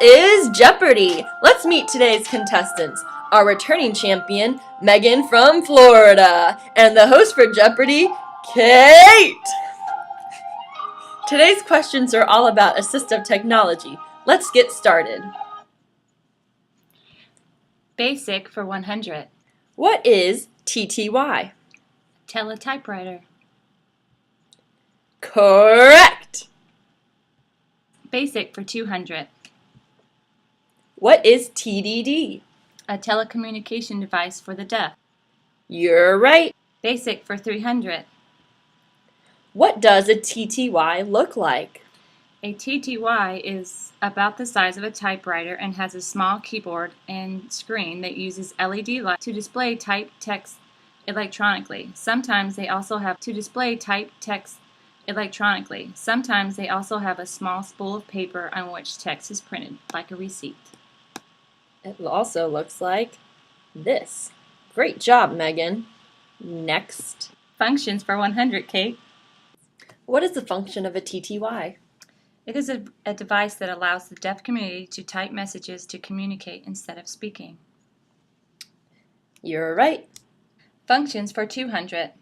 is Jeopardy! Let's meet today's contestants. Our returning champion, Megan from Florida, and the host for Jeopardy, Kate! Today's questions are all about assistive technology. Let's get started. Basic for 100. What is TTY? Teletypewriter. Correct! Basic for 200. What is TDD? A telecommunication device for the deaf. You're right. Basic for 300. What does a TTY look like? A TTY is about the size of a typewriter and has a small keyboard and screen that uses LED lights to display typed text electronically. Sometimes they also have a small spool of paper on which text is printed, like a receipt. It also looks like this. Great job, Megan. Next. Functions for 100, Kate. What is the function of a TTY? It is a device that allows the deaf community to type messages to communicate instead of speaking. You're right. Functions for 200.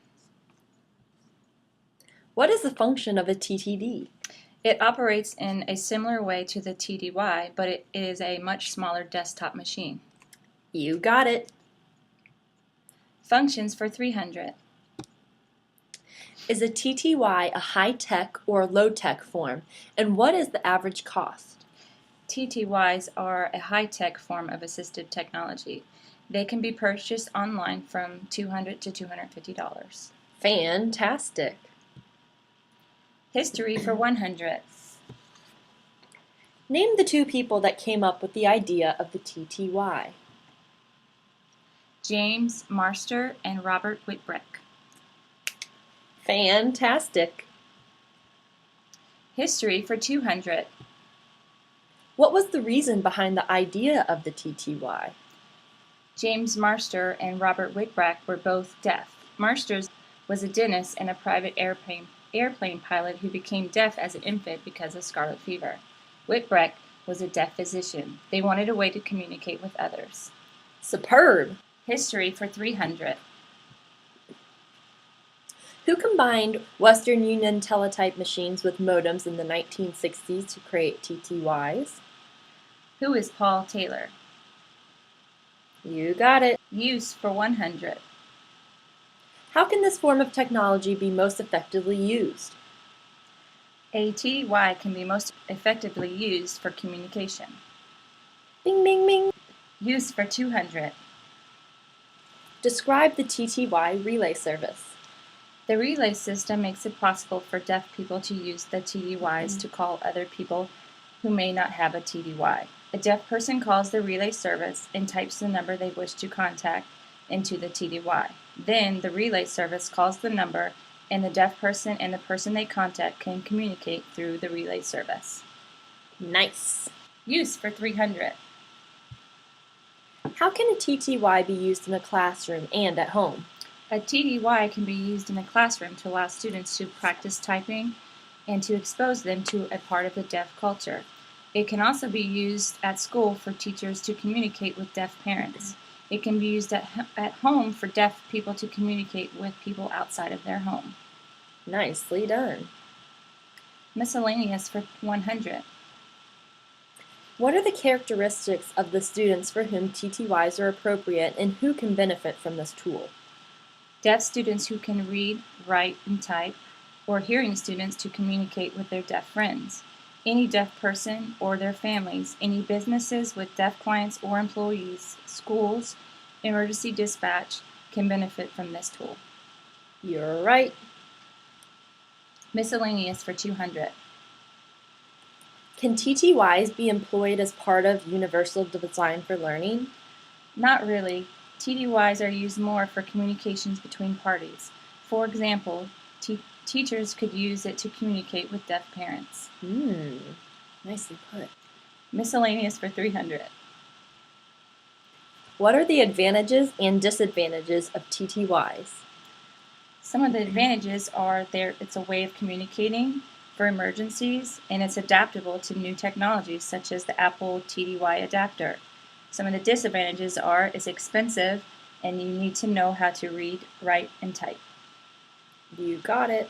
What is the function of a TTD? It operates in a similar way to the TDY, but it is a much smaller desktop machine. You got it. Functions for 300. Is a TTY a high-tech or low-tech form, and what is the average cost? TTYs are a high-tech form of assistive technology. They can be purchased online from $200 to $250. Fantastic. History for 100. Name the two people that came up with the idea of the TTY. James Marster and Robert Whitbread. Fantastic. History for 200. What was the reason behind the idea of the TTY? James Marster and Robert Whitbread were both deaf. Marster was a dentist and a private airplane pilot who became deaf as an infant because of scarlet fever. Whitbread was a deaf physician. They wanted a way to communicate with others. Superb. History for 300. Who combined Western Union teletype machines with modems in the 1960s to create TTYs? Who is Paul Taylor? You got it. Use for 100. How can this form of technology be most effectively used? A TTY can be most effectively used for communication. Bing, bing, bing. Use for 200. Describe the TTY relay service. The relay system makes it possible for deaf people to use the TTYs to call other people who may not have a TTY. A deaf person calls the relay service and types the number they wish to contact into the TTY. Then the relay service calls the number, and the deaf person and the person they contact can communicate through the relay service. Nice. Use for 300. How can a TTY be used in a classroom and at home? A TTY can be used in a classroom to allow students to practice typing and to expose them to a part of the deaf culture. It can also be used at school for teachers to communicate with deaf parents. It can be used at home for deaf people to communicate with people outside of their home. Nicely done. Miscellaneous for 100. What are the characteristics of the students for whom TTYs are appropriate, and who can benefit from this tool? Deaf students who can read, write, and type, or hearing students to communicate with their deaf friends. Any deaf person or their families, any businesses with deaf clients or employees, schools, emergency dispatch can benefit from this tool. You're right. Miscellaneous for 200. Can TTYs be employed as part of Universal Design for Learning? Not really. TTYs are used more for communications between parties. For example, teachers could use it to communicate with deaf parents. Nicely put. Miscellaneous for 300. What are the advantages and disadvantages of TTYs? Some of the advantages are it's a way of communicating. for emergencies, and it's adaptable to new technologies such as the Apple TDY adapter. Some of the disadvantages are it's expensive and you need to know how to read, write, and type. You got it.